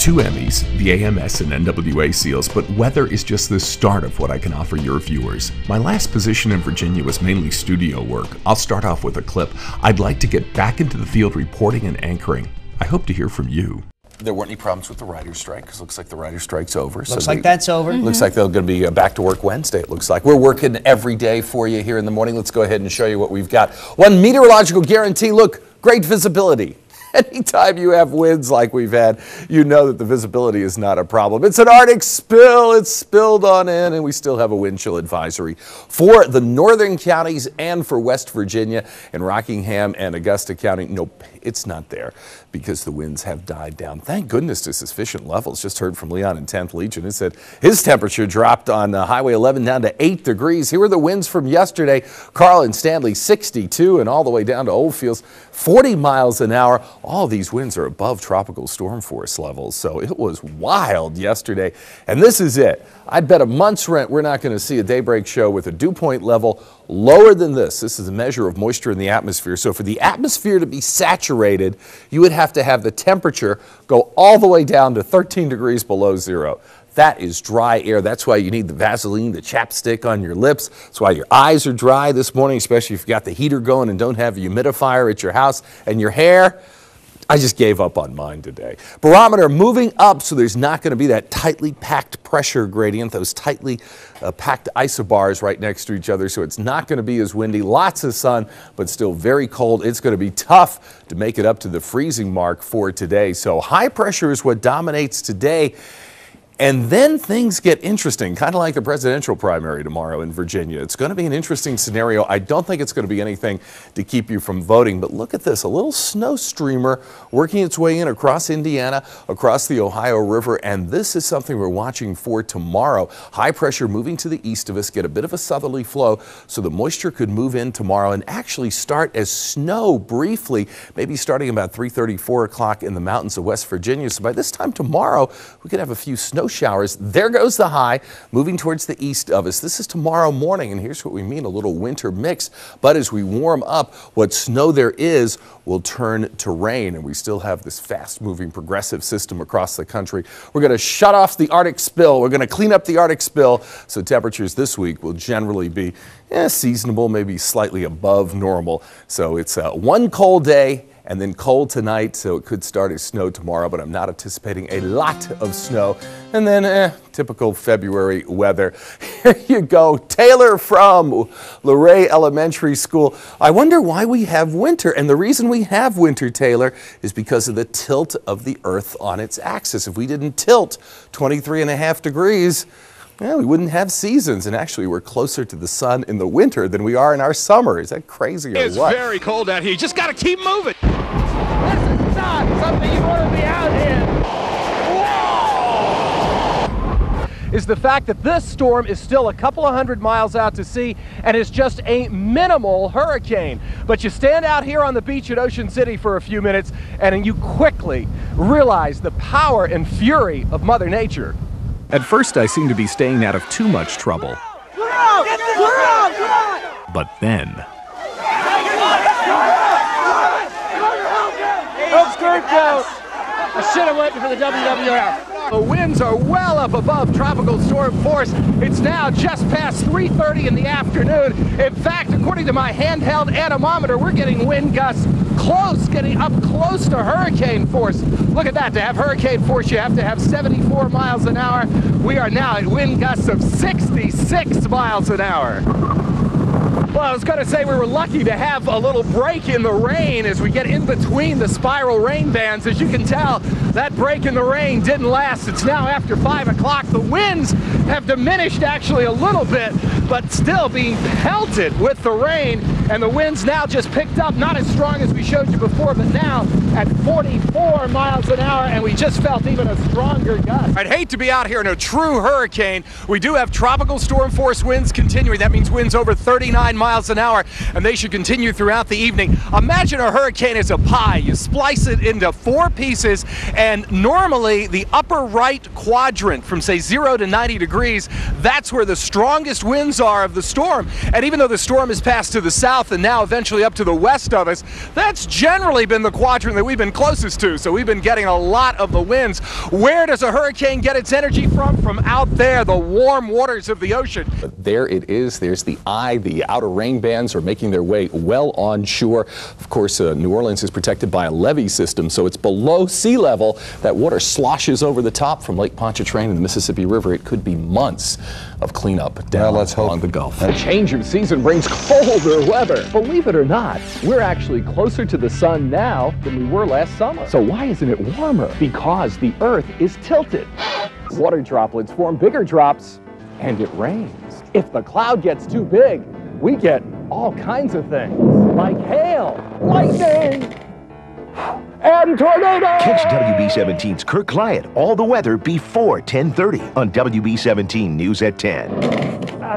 2 Emmys, the AMS and NWA seals, but weather is just the start of what I can offer your viewers. My last position in Virginia was mainly studio work. I'll start off with a clip. I'd like to get back into the field reporting and anchoring. I hope to hear from you. There weren't any problems with the writer's strike, because it looks like the writer's strike's over. Looks like that's over. Looks like they're going to be back to work Wednesday, it looks like. We're working every day for you here in the morning. Let's go ahead and show you what we've got. One meteorological guarantee, look, great visibility. Anytime you have winds like we've had, you know that the visibility is not a problem. It's an Arctic spill. It's spilled on in, and we still have a wind chill advisory for the northern counties and for West Virginia and Rockingham and Augusta County. Nope, it's not there because the winds have died down. Thank goodness to sufficient levels. Just heard from Leon in 10th Legion. It said his temperature dropped on Highway 11 down to 8 degrees. Here were the winds from yesterday. Carl and Stanley 62 and all the way down to Oldfields 40 miles an hour. All these winds are above tropical storm force levels, so it was wild yesterday. And this is it. I'd bet a month's rent we're not going to see a daybreak show with a dew point level lower than this. This is a measure of moisture in the atmosphere. So for the atmosphere to be saturated, you would have to have the temperature go all the way down to 13 degrees below zero. That is dry air. That's why you need the Vaseline, the chapstick on your lips. That's why your eyes are dry this morning, especially if you've got the heater going and don't have a humidifier at your house. And your hair, I just gave up on mine today. Barometer moving up, so there's not going to be that tightly packed pressure gradient, those tightly packed isobars right next to each other, so it's not going to be as windy. Lots of sun, but still very cold. It's going to be tough to make it up to the freezing mark for today. So high pressure is what dominates today. And then things get interesting, kind of like the presidential primary tomorrow in Virginia. It's going to be an interesting scenario. I don't think it's going to be anything to keep you from voting, but look at this, a little snow streamer working its way in across Indiana, across the Ohio River, and this is something we're watching for tomorrow. High pressure moving to the east of us, get a bit of a southerly flow, so the moisture could move in tomorrow and actually start as snow briefly, maybe starting about 3:30, 4 o'clock in the mountains of West Virginia. So by this time tomorrow, we could have a few snow showers. There goes the high, moving towards the east of us. This is tomorrow morning, and here's what we mean, a little winter mix. But as we warm up, what snow there is will turn to rain, and we still have this fast-moving progressive system across the country. We're going to shut off the Arctic spill. We're going to clean up the Arctic spill, so temperatures this week will generally be seasonable, maybe slightly above normal. So it's one cold day, and then cold tonight, so it could start as snow tomorrow, but I'm not anticipating a lot of snow. And then typical February weather. Here you go, Taylor from Luray Elementary School. I wonder why we have winter, and the reason we have winter, Taylor, is because of the tilt of the Earth on its axis. If we didn't tilt 23.5 degrees, well, we wouldn't have seasons, and actually we're closer to the sun in the winter than we are in our summer. Is that crazy or what? It's very cold out here. You just got to keep moving. This is not something you want to be out in. Whoa! Is the fact that this storm is still a couple of hundred miles out to sea and is just a minimal hurricane. But you stand out here on the beach at Ocean City for a few minutes and you quickly realize the power and fury of Mother Nature. At first, I seemed to be staying out of too much trouble. But then... I should have went for the WWF. The winds are well up above tropical storm force. It's now just past 3:30 in the afternoon. In fact, according to my handheld anemometer, we're getting wind gusts close, getting up close to hurricane force. Look at that. To have hurricane force, you have to have 74 miles an hour. We are now at wind gusts of 66 miles an hour. Well, I was going to say we were lucky to have a little break in the rain as we get in between the spiral rain bands. As you can tell, that break in the rain didn't last. It's now after 5 o'clock. The winds have diminished actually a little bit, but still being pelted with the rain. And the winds now just picked up, not as strong as we showed you before, but now at 44 miles an hour, and we just felt even a stronger gust. I'd hate to be out here in a true hurricane. We do have tropical storm force winds continuing. That means winds over 39 miles an hour, and they should continue throughout the evening. Imagine a hurricane as a pie. You splice it into 4 pieces, and normally the upper right quadrant from say 0 to 90 degrees, that's where the strongest winds are of the storm. And even though the storm has passed to the south and now eventually up to the west of us, that's generally been the quadrant that we've been closest to, so we've been getting a lot of the winds. Where does a hurricane get its energy from? From out there, the warm waters of the ocean. But there it is. There's the eye. The outer rain bands are making their way well onshore. Of course, New Orleans is protected by a levee system, so it's below sea level. That water sloshes over the top from Lake Pontchartrain and the Mississippi River. It could be months of cleanup down along the Gulf. A change of season brings colder weather. Believe it or not, we're actually closer to the sun now than we were last summer. So why isn't it warmer? Because the Earth is tilted. Water droplets form bigger drops, and it rains. If the cloud gets too big, we get all kinds of things, like hail, lightning, and tornadoes! Catch WB17's Kirk Clyatt, all the weather before 10:30 on WB17 News at 10.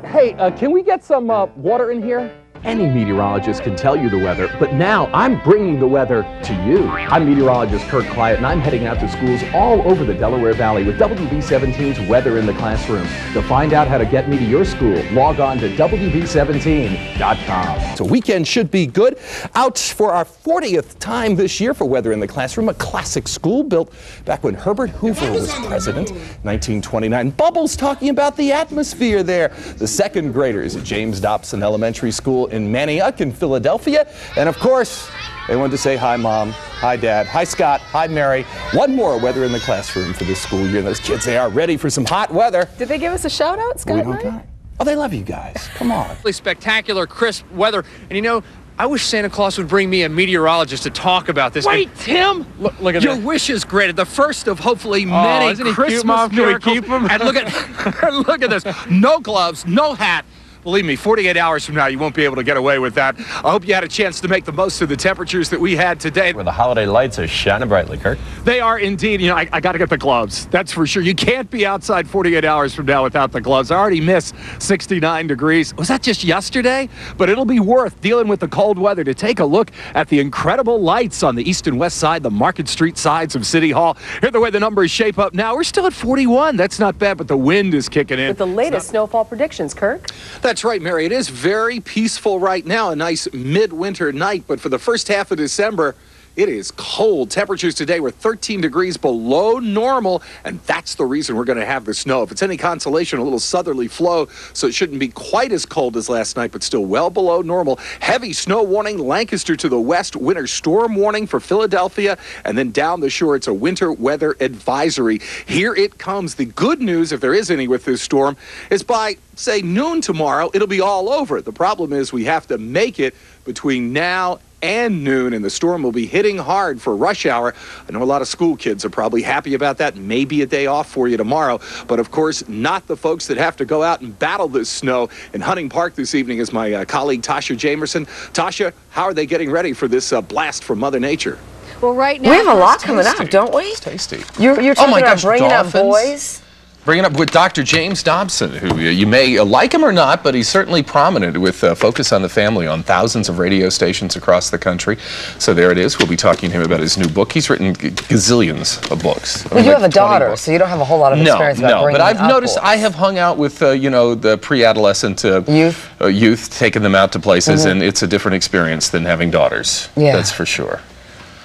Hey, can we get some water in here? Any meteorologist can tell you the weather, but now I'm bringing the weather to you. I'm meteorologist Kirk Clyatt, and I'm heading out to schools all over the Delaware Valley with WB17's Weather in the Classroom. To find out how to get me to your school, log on to WB17.com. So weekend should be good. Out for our 40th time this year for Weather in the Classroom, a classic school built back when Herbert Hoover was president, 1929. Bubbles talking about the atmosphere there. The second graders at James Dobson Elementary School in Manioc in Philadelphia. And of course, they wanted to say hi, Mom, hi, Dad, hi, Scott, hi, Mary. One more Weather in the Classroom for this school year. And those kids, they are ready for some hot weather. Did they give us a shout out, Scott and Mary? Oh, they love you guys. Come on. Really spectacular, crisp weather. And you know, I wish Santa Claus would bring me a meteorologist to talk about this. Wait, Tim! Look at Your this. wish is granted. The first of hopefully many isn't he Christmas cute, Mom? Can we miracles. keep him? And look at, look at this. No gloves, no hat. Believe me, 48 hours from now, you won't be able to get away with that. I hope you had a chance to make the most of the temperatures that we had today. Where the holiday lights are shining brightly, Kirk. They are indeed. You know, I got to get the gloves. That's for sure. You can't be outside 48 hours from now without the gloves. I already missed 69 degrees. Was that just yesterday? But it'll be worth dealing with the cold weather to take a look at the incredible lights on the east and west side, the Market Street sides of City Hall. Here the way the numbers shape up now. We're still at 41. That's not bad, but the wind is kicking in. With the latest snowfall predictions, Kirk. That's right, Mary. It is very peaceful right now, a nice midwinter night, but for the first half of December, it is cold. Temperatures today were 13 degrees below normal, and that's the reason we're going to have the snow. If it's any consolation, a little southerly flow, so it shouldn't be quite as cold as last night, but still well below normal. Heavy snow warning, Lancaster to the west, winter storm warning for Philadelphia, and then down the shore, it's a winter weather advisory. Here it comes. The good news, if there is any with this storm, is by, say, noon tomorrow, it'll be all over. The problem is we have to make it between now and noon, and the storm will be hitting hard for rush hour. I know a lot of school kids are probably happy about that. Maybe a day off for you tomorrow, but of course not the folks that have to go out and battle this snow. In Hunting Park this evening is my colleague Tasha Jamerson. Tasha, how are they getting ready for this blast from Mother Nature? Well, right now we have a lot coming up, don't we? It's tasty. You're talking about bringing up boys. Bringing up with Dr. James Dobson, who you may like him or not, but he's certainly prominent with Focus on the Family on thousands of radio stations across the country. So there it is. We'll be talking to him about his new book. He's written gazillions of books. Well, you have a daughter, so you don't have a whole lot of experience about bringing up boys. But I've noticed I have hung out with, you know, the pre-adolescent youth, taking them out to places, and it's a different experience than having daughters. Yeah. That's for sure.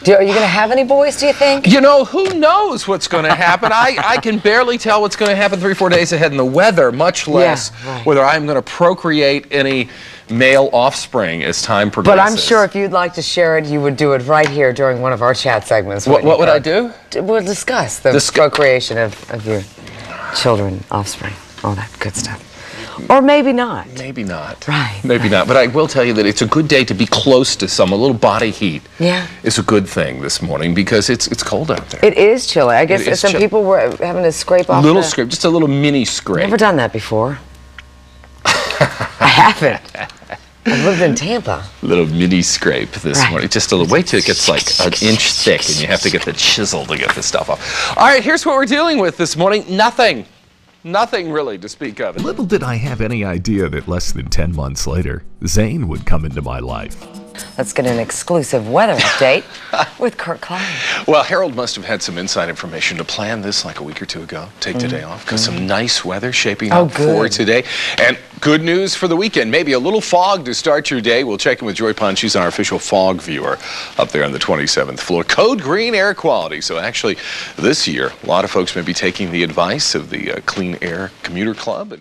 Are you going to have any boys, do you think? You know, who knows what's going to happen? I can barely tell what's going to happen 3 or 4 days ahead in the weather, much less whether I'm going to procreate any male offspring as time progresses. But I'm sure if you'd like to share it, you would do it right here during one of our chat segments. What would I do? We'll discuss the procreation of your children, offspring, all that good stuff. Or maybe not. Maybe not. Right. Maybe not. But I will tell you that it's a good day to be close to some. A little body heat is a good thing this morning because it's cold out there. It is chilly. I guess some people were having to scrape off little scrape, just a little mini scrape. Never done that before. I haven't. I've lived in Tampa. Little mini scrape this morning. Just a little, wait till it gets like an inch thick and you have to get the chisel to get the stuff off. All right, here's what we're dealing with this morning. Nothing. Nothing really to speak of. Little did I have any idea that less than 10 months later, Zane would come into my life. Let's get an exclusive weather update with Kirk Clyatt. Well, Harold must have had some inside information to plan this like a week or two ago. Take today off because some nice weather shaping up for today. And good news for the weekend. Maybe a little fog to start your day. We'll check in with Joy Pond. She's our official fog viewer up there on the 27th floor. Code green air quality. So actually this year, a lot of folks may be taking the advice of the Clean Air Commuter Club.